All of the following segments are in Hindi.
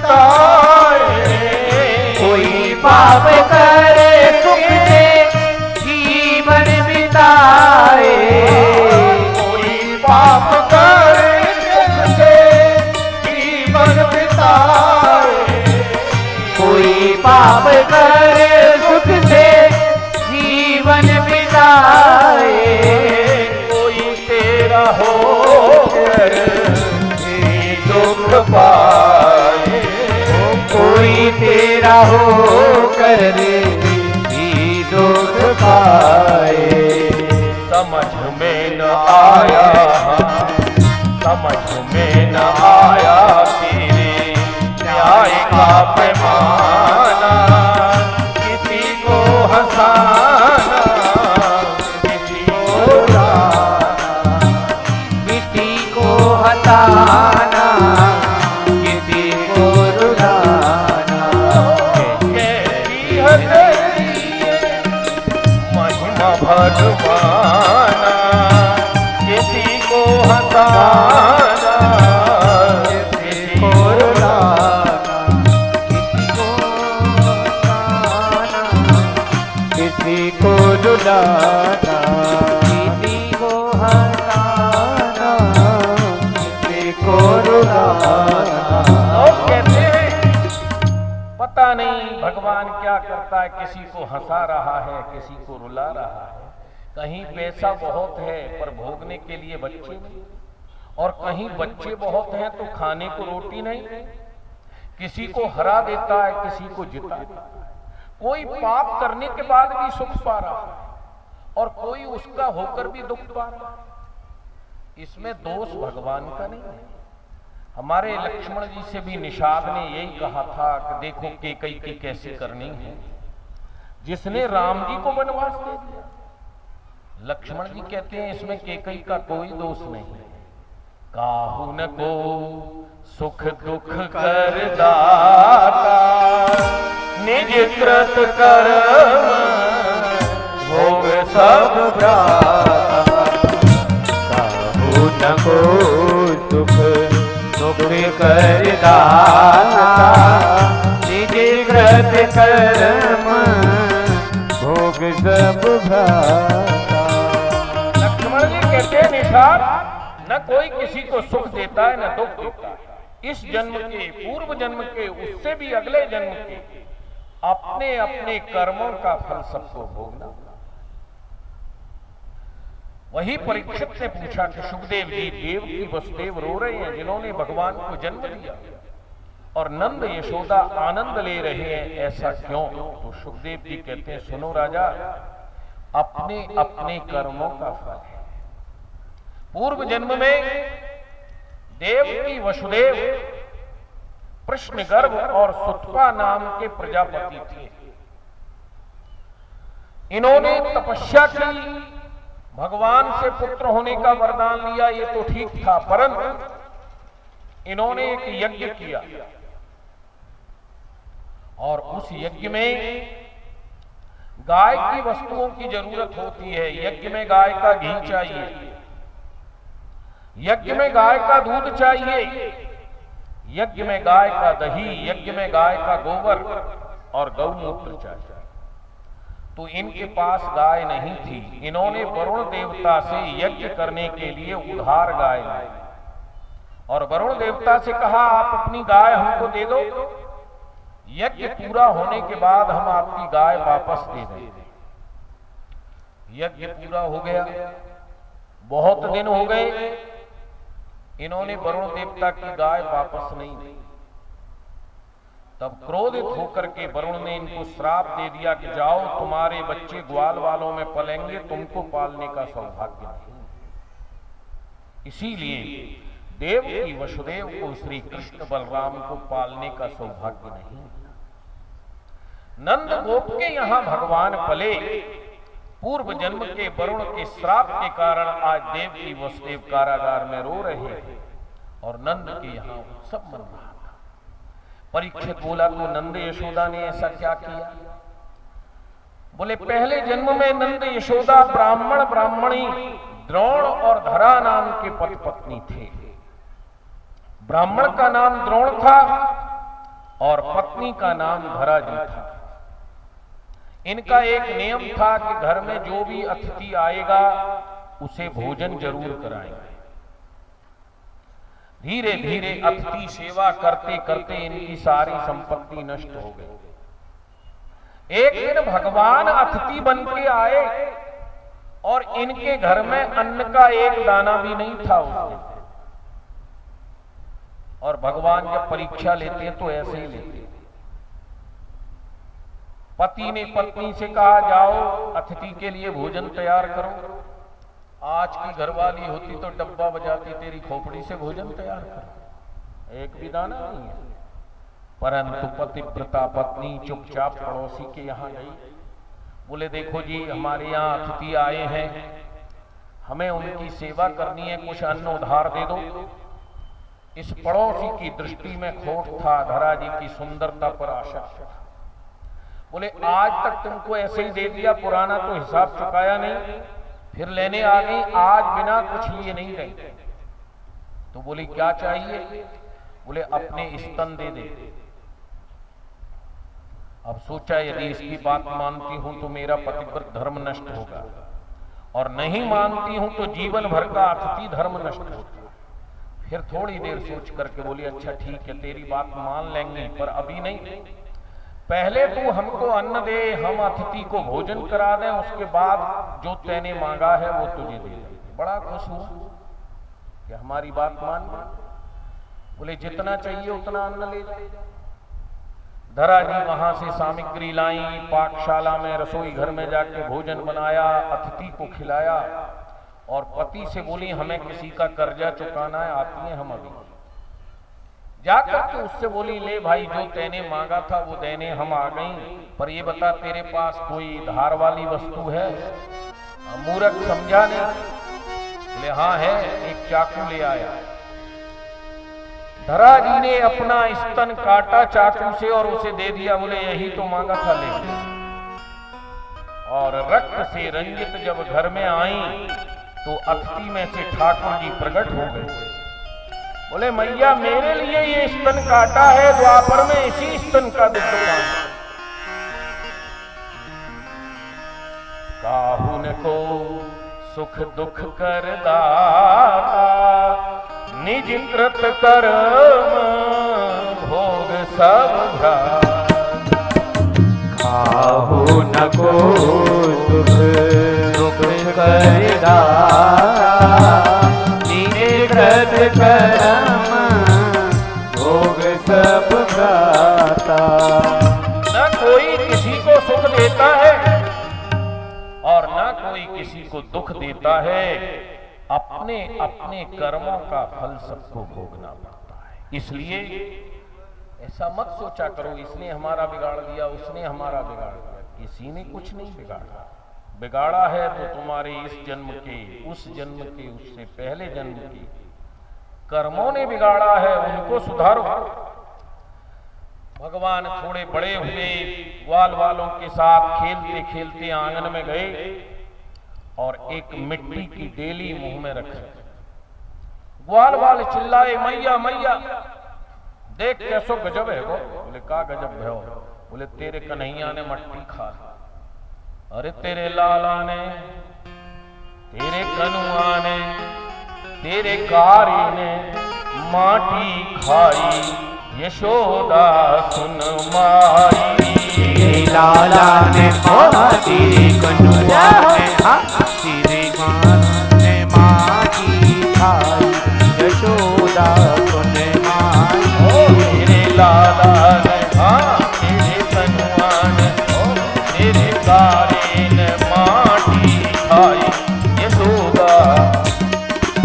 बिताए, कोई पाप करे सुख से जीवन बिताए, कोई पाप करे सुख से जीवन बिताए, कोई पाप करे सुख से जीवन बिताए, कोई तेरा होकर ये दुख पाए, कोई तेरा होकर भी दुख पाए। समझ में न आया, समझ में न आया तेरे न्याय का पैमाना, किसी को हंसाना, किसी को रुलाना, किसी को हटाना, किसी को रुलाना, कैसी है तेरी महिमा भगवाना, किसी को हंसाना, किसी को रुलाना, किसी को रुलाना, किसी को हटाना, किसी को रुलाना। लोग कहते हैं पता नहीं भगवान क्या करता है, किसी को हंसा रहा है, किसी को रुला रहा है। कहीं पैसा बहुत है पर भोगने के लिए बच्चे नहीं, और कहीं बच्चे बहुत हैं तो खाने को रोटी नहीं। किसी को हरा देता है, किसी को जिता देता है। कोई पाप करने के बाद भी सुख पा रहा है और कोई उसका होकर भी दुख पा रहा है। इसमें दोष भगवान का नहीं है। हमारे लक्ष्मण जी से भी निषाद ने यही कहा था कि देखो कैकई की कैसी करनी है, जिसने राम जी को वनवास दे दिया। लक्ष्मण जी कहते हैं इसमें कैकई का कोई दोष नहीं है। काहू न को सुख दुख कर दाता, निज कृत कर्म भोग सब भ्राता। काहू न को सुख दुख कर दाता, निज कृत कर्म भोग सब भ्राता। लक्ष्मण जी कहते हैं निषाद, न कोई किसी को सुख देता है न दुख देता है। इस जन्म के, पूर्व जन्म के, उससे भी अगले जन्म के अपने अपने कर्मों का फल सबको भोगना। वही परीक्षित ने पूछा कि सुखदेव जी, देवकी वसुदेव रो रहे हैं जिन्होंने भगवान को जन्म दिया, और नंद यशोदा आनंद ले रहे हैं, ऐसा क्यों? तो सुखदेव जी कहते हैं सुनो राजा, अपने अपने कर्मों का फल है। पूर्व जन्म में देवकी वसुदेव प्रश्नगर्भ और सुतपा नाम के प्रजापति थे। इन्होंने तपस्या की, भगवान से पुत्र होने का वरदान लिया, ये तो ठीक था, परंतु इन्होंने एक यज्ञ किया और उस यज्ञ में गाय की वस्तुओं की जरूरत होती है। यज्ञ में गाय का घी चाहिए, यज्ञ में गाय का दूध चाहिए, यज्ञ में गाय का दही, यज्ञ में गाय का गोबर और गौमूत्र चाहिए। तो इनके पास गाय नहीं थी। इन्होंने वरुण देवता से यज्ञ करने के लिए उधार गाय लाई और वरुण देवता से कहा आप अपनी गाय हमको दे दो, यज्ञ पूरा होने के बाद हम आपकी गाय वापस दे देंगे। यज्ञ पूरा हो गया, बहुत दिन हो गए, इन्होंने वरुण देवता की गाय वापस नहीं दी। तब क्रोधित होकर के वरुण ने इनको श्राप दे दिया कि जाओ, तुम्हारे बच्चे ग्वाल वालों में पलेंगे, तुमको पालने का सौभाग्य नहीं। इसीलिए देवकी वसुदेव को श्री कृष्ण बलराम को पालने का सौभाग्य नहीं। नंद गोप के यहां भगवान पले, पूर्व जन्म के वरुण के श्राप के कारण आज देवकी वसुदेव कारागार में रो रहे हैं और नंद के यहाँ उत्सव मन रहा था। परीक्षित बोला तो नंद यशोदा ने ऐसा क्या किया? बोले पहले जन्म में नंद यशोदा ब्राह्मण ब्राह्मणी द्रोण और धरा नाम के पति पत्नी थे। ब्राह्मण का नाम द्रोण था और पत्नी का नाम धरा जी था। इनका एक नियम था कि घर में जो भी अतिथि आएगा उसे भोजन जरूर कराएंगे। धीरे धीरे अतिथि सेवा करते करते इनकी सारी संपत्ति नष्ट हो गई। एक दिन भगवान अतिथि बन के आए और इनके घर में अन्न का एक दाना भी नहीं था उस दिन। और भगवान जब परीक्षा लेते हैं तो ऐसे ही लेते हैं। पति ने पत्नी से कहा, जाओ अतिथि के लिए भोजन तैयार करो। आज की घरवाली होती तो डब्बा बजाती, तेरी खोपड़ी से भोजन तैयार करो, एक भी दाना नहीं है। परंतु पतिव्रता पत्नी चुपचाप पड़ोसी के यहाँ गई। बोले, देखो जी, हमारे यहाँ अतिथि आए हैं, हमें उनकी सेवा करनी है, कुछ अन्न उधार दे दो। इस पड़ोसी की दृष्टि में खोट था, धरा जी की सुंदरता पर आसक्त था। बोले, आज तक तुमको ऐसे ही दे दिया, पुराना तो हिसाब चुकाया नहीं, फिर लेने आ गई, आज बिना कुछ लिए नहीं गई। तो बोली, क्या चाहिए? बोले, अपने स्तन दे दे। अब सोचा, यदि इसकी बात मानती हूं तो मेरा पतिव्रत धर्म नष्ट होगा, और नहीं मानती हूं तो जीवन भर का अतिथि धर्म नष्ट होगा। फिर थोड़ी देर सोच करके बोली, अच्छा ठीक है, तेरी बात मान लेंगे, पर अभी नहीं। पहले तू हमको अन्न दे, हम अतिथि को भोजन करा दें, उसके बाद जो तैने मांगा है वो तुझे दे देंगे। बड़ा खुश हुआ कि हमारी बात मान ली। बोले, जितना चाहिए उतना अन्न ले जाए। धरा जी वहां से सामग्री लाई, पाकशाला में रसोई घर में जाके भोजन बनाया, अतिथि को खिलाया, और पति से बोली, हमें किसी का कर्जा चुकाना है, आती है हम अभी। जाकर के उससे बोली, ले भाई, जो तैने मांगा था वो देने हम आ गई, पर ये बता, तेरे पास कोई धार वाली वस्तु है? मूर्ख समझा नहीं। बोले, हाँ है, एक चाकू ले आया। धरा जी ने अपना स्तन काटा चाकू से और उसे दे दिया। बोले, यही तो मांगा था, ले। और रक्त से रंजित जब घर में आई तो अतिथि में से ठाकुर जी प्रकट हो गए। बोले, मैया, मेरे लिए ये स्तन काटा है, द्वापर में इसी स्तन का दुख पाना। काहुन को सुख दुख कर दाता, निज कृत कर्म भोग सब भ्रात। काहुन को सुख दुख कर दाता, निज कृत कर्म भोग सब भ्राता। न कोई किसी को सुख देता है और न कोई किसी को दुख देता है, अपने अपने कर्मों का फल सबको भोगना पड़ता है। इसलिए ऐसा मत सोचा करो, इसने हमारा बिगाड़ दिया, उसने हमारा बिगाड़ दिया। किसी ने कुछ नहीं बिगाड़ा। बिगाड़ा है तो तुम्हारे इस जन्म के, उस जन्म के, उससे पहले जन्म के कर्मों ने बिगाड़ा है, उनको सुधारो। भगवान थोड़े बड़े हुए, ग्वाल वालों के साथ खेलते खेलते आंगन में गए और एक मिट्टी की डेली मुंह में रखी। ग्वाल वाल चिल्लाए, मैया मैया, देख कैसो गजब है वो। बोले, का गजब है? बोले, तेरे कन्हैया ने मट्टी खा। अरे तेरे लाला ने, तेरे कनुआ ने, तेरे कारी ने माटी खाई, यशोदा सुन माई। तेरे लाला ने माटी, कनुआ ने, तेरे माँ ने माटी खाई, यशोदा सुन माई। तेरे लाला ने, हाँ, तेरे कनुआ ने, तेरे कारी ने माटी खाई, यशोदा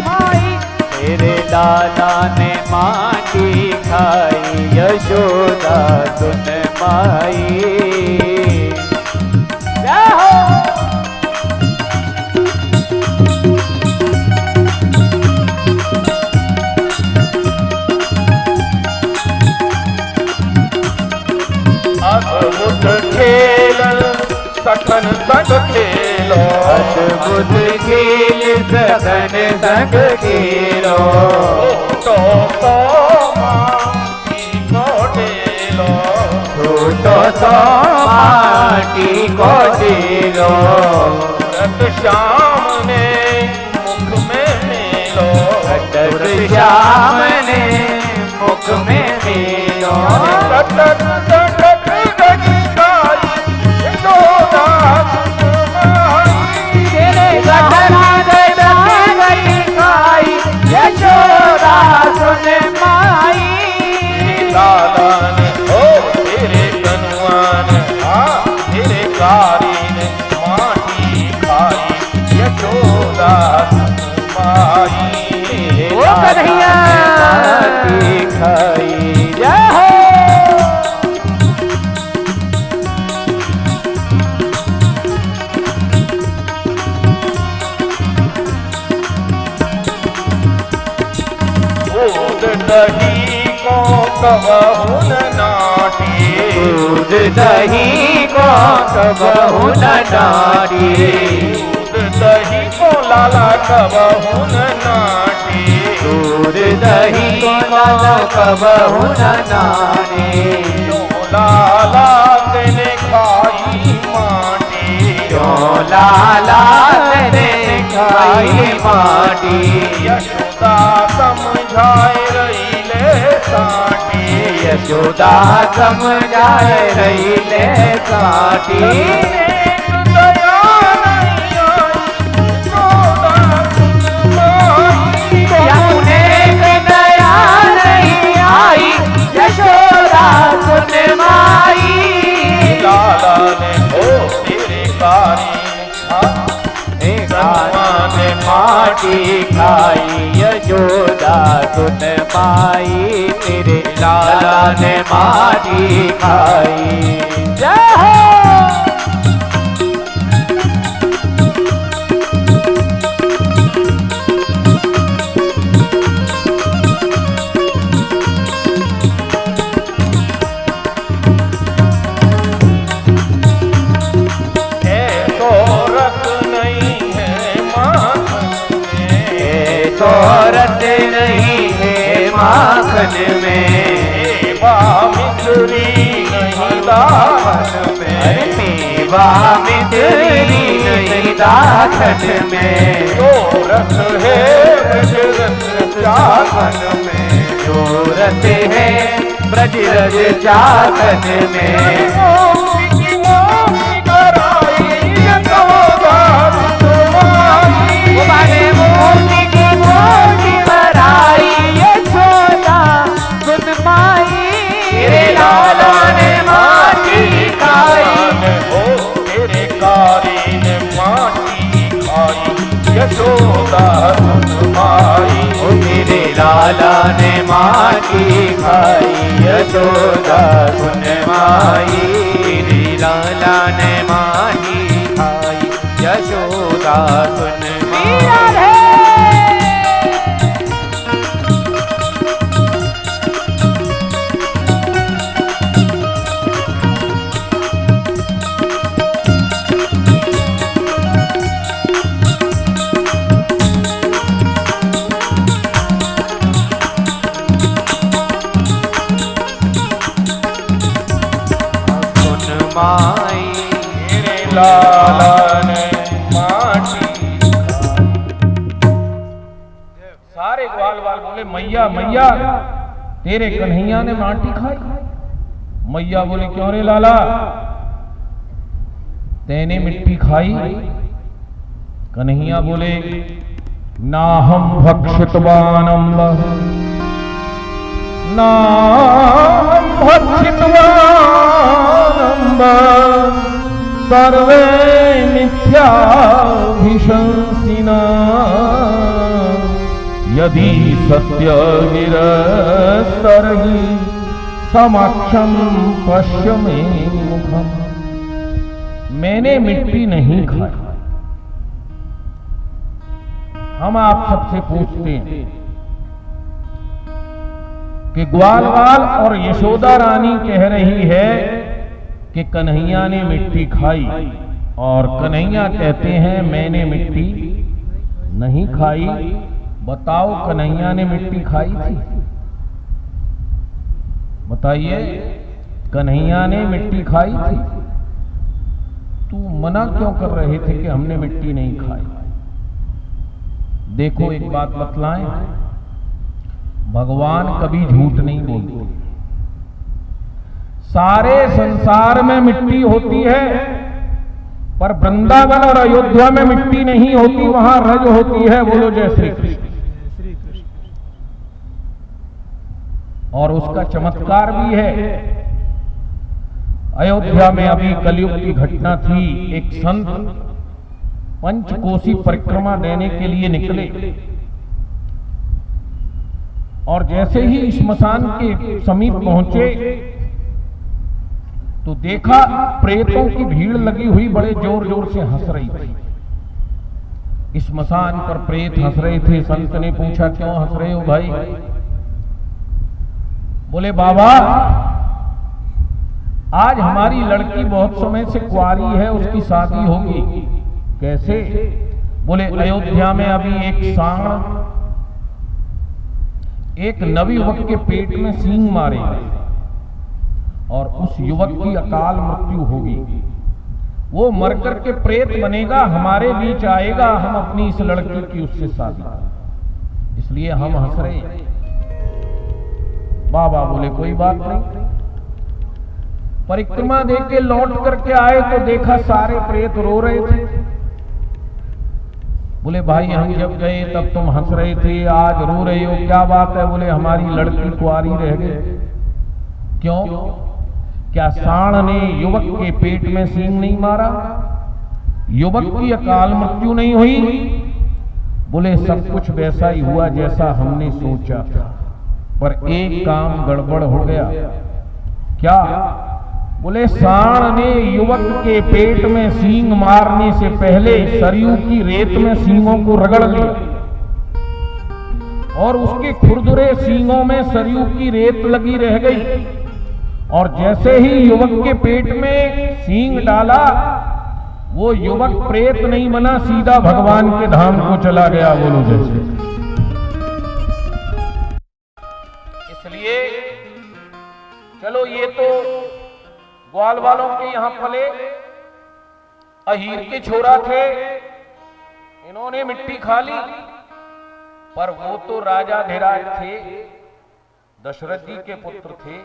माई। तेरे लाला ने माटी खाई, यशोदा सुन माई। अद्भुत खेल सखन संग खेलो, अद्भुत खेल सखन संग खेलो। तो माटी को डेलो, सो माटी को दिलो। सूरत श्याम ने मुख में मिलो, सूरत श्याम ने मुख में मिलो। कटक कटक गटकाई यशोदा माई, तेरे गटना गटकाई यशोदा सुन माई। लाला ने ओ तेरे कनुआ ने तेरे कारी ने माटी खाई यशोदा सुन माई। ओ कन्हैया माटी खाई जय हो। दूध दही को कबहू न नाटी, दूध दही को कबहू न नाटी। दूध दही को लाला कबहू न नाटी, दूध दही को कबहू न नाटी। लाला तेने खाई माटी, लाला तेने खाई माटी। यशोदा समझाए रही ले साटी, यशोदा समझाए रही ले साटी। दया नहीं आई यशोदा सुन माई, दया नहीं आई यशोदा सुन माई। लाला ने ओ तेरे कारी ने माटी खाई यशोदा सुन माई। तेरे लाला ने माटी खाई जय हो। रस नहीं है माखन में, मेवा मिश्री नहीं दाखन में, मेवा मिश्री नहीं दाखन में। जो रस है ब्रज रस चाखन में, जो रस है ब्रज रस चाखन में। यशोदा सुन माई, ओ मेरे लाला ने माटी खाई यशोदा सुन माई। मेरे लाला ने माटी खाई यशोदा सुन माई। माई मेरे लाला ने माटी सारे ग्वाल वाल बोले मैया मैया तेरे कन्हैया ने माटी खाई। मैया बोले क्यों रे लाला तेने मिट्टी खाई। कन्हैया बोले ना हम भक्षितवानम ना हम भक्षितवानम सर्वे मिथ्याभिशंसिना यदि सत्य गिरस्तर्हि समक्षम पश्य मे मुखम। मैंने मिट्टी नहीं खाई। हम आप सबसे पूछते हैं कि ग्वालवाल और यशोदा रानी कह रही है कि कन्हैया ने मिट्टी खाई और कन्हैया कहते हैं मैंने मिट्टी नहीं खाई। बताओ कन्हैया ने मिट्टी खाई थी? बताइए। कन्हैया ने मिट्टी खाई थी, तू मना क्यों कर रहे थे कि हमने मिट्टी नहीं खाई? देखो एक बात बतलाएं, भगवान कभी झूठ नहीं बोलते। सारे संसार में मिट्टी होती है, पर वृंदावन और अयोध्या में मिट्टी नहीं होती, वहां रज होती है। बोलो जय श्री कृष्ण। और उसका चमत्कार भी है। अयोध्या में अभी कलयुग की घटना थी। एक संत पंचकोसी परिक्रमा देने के लिए निकले, और जैसे ही स्मशान के समीप पहुंचे तो देखा प्रेतों की भीड़ लगी हुई बड़े जोर जोर से हंस रही थी। स्मशान पर प्रेत हंस रहे थे। संत ने पूछा, क्यों हंस रहे हो भाई? बोले, बाबा आज हमारी लड़की बहुत समय से कुंवारी है, उसकी शादी होगी। कैसे? बोले, अयोध्या में अभी एक सांड एक नवयुवक के पेट में सींग मारे और उस युवक की अकाल मृत्यु होगी। वो मरकर के प्रेत बनेगा, हमारे बीच आएगा, हम अपनी इस लड़की की उससे शादी करें, इसलिए हम हंस रहे हैं। बाबा बोले, कोई बात नहीं। परिक्रमा दे के लौट करके आए तो देखा सारे प्रेत रो रहे थे। बोले, भाई हम जब गए तब तुम हंस रहे थे, आज रो रहे हो, क्या बात है? बोले, हमारी लड़की कुंवारी रह गई। क्यों? क्या सांड ने युवक के पेट में सींग नहीं मारा? युवक की अकाल मृत्यु नहीं हुई? बोले, सब कुछ वैसा ही हुआ जैसा हमने सोचा था, पर एक काम गड़बड़ हो गया। क्या? बोले, सांड ने युवक के पेट में सींग मारने से पहले सरयू की रेत में सींगों को रगड़ लिया, और उसके खुरदुरे सींगों में सरयू की रेत लगी रह गई। और जैसे ही युवक के पेट में सींग डाला, वो युवक प्रेत नहीं बना, सीधा भगवान के धाम को चला गया। बोलो जैसे। इसलिए चलो, ये तो ग्वाल वालों के यहां पले अहीर के छोरा थे, इन्होंने मिट्टी खा ली, पर वो तो राजा धीराज थे, दशरथ जी के पुत्र थे।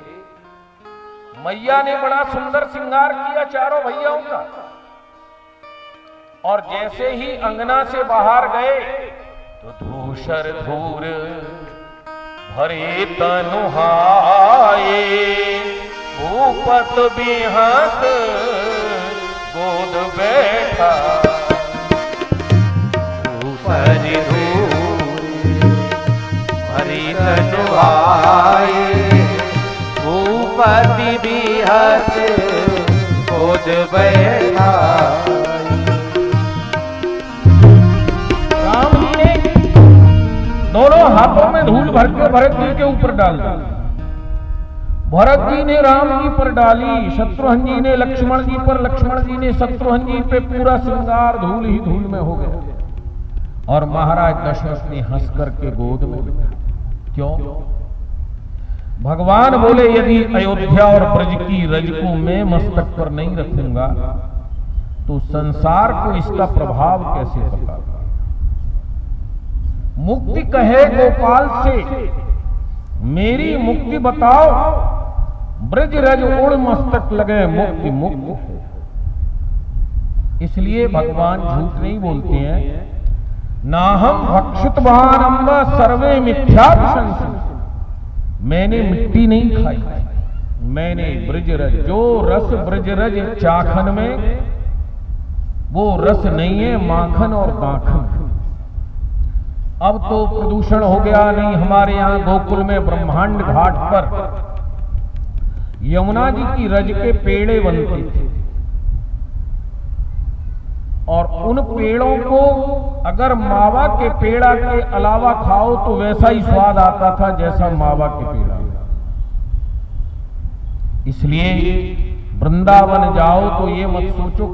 मैया ने बड़ा सुंदर श्रृंगार किया चारों भैयाओं का, और जैसे ही अंगना से बाहर गए तो धूसर धूर भरे तनुहाए, भूपत बिहस गोद बैठा, ऊपर धूर भरी तनुहाए, भूपति बिहस गोद बैठा। राम जी ने दोनों हाथों में धूल भर के भरत जी के ऊपर डाल दी। भरत जी ने राम जी पर डाली, शत्रुघ्न जी ने लक्ष्मण जी पर, लक्ष्मण जी ने शत्रुघ्न जी पे, पूरा श्रृंगार धूल ही धूल में हो गया। और महाराज दशरथ ने हंस करके गोद में बिठा। क्यों? भगवान बोले, यदि अयोध्या और ब्रज की रज को मैं मस्तक पर नहीं रखूंगा तो संसार को इसका प्रभाव कैसे पता? मुक्ति कहे गोपाल से, मेरी मुक्ति बताओ, ब्रज रज उड़ मस्तक लगे, मुक्ति मुक्त है। इसलिए भगवान झूठ नहीं बोलते हैं। नाहम भक्षितवान अम्ब सर्वे मिथ्याभिशंसि, मैंने मिट्टी नहीं खाई, मैंने ब्रजरज, जो रस ब्रजरज चाखन में, वो रस नहीं है माखन और दाखन। अब तो प्रदूषण हो गया। नहीं, हमारे यहाँ गोकुल में ब्रह्मांड घाट पर यमुना जी की रज के पेड़े बनते थे, और उन पेड़ों को अगर मावा के पेड़ा के अलावा खाओ तो वैसा ही स्वाद आता था जैसा मावा के पेड़ा। इसलिए वृंदावन जाओ तो ये मत सोचो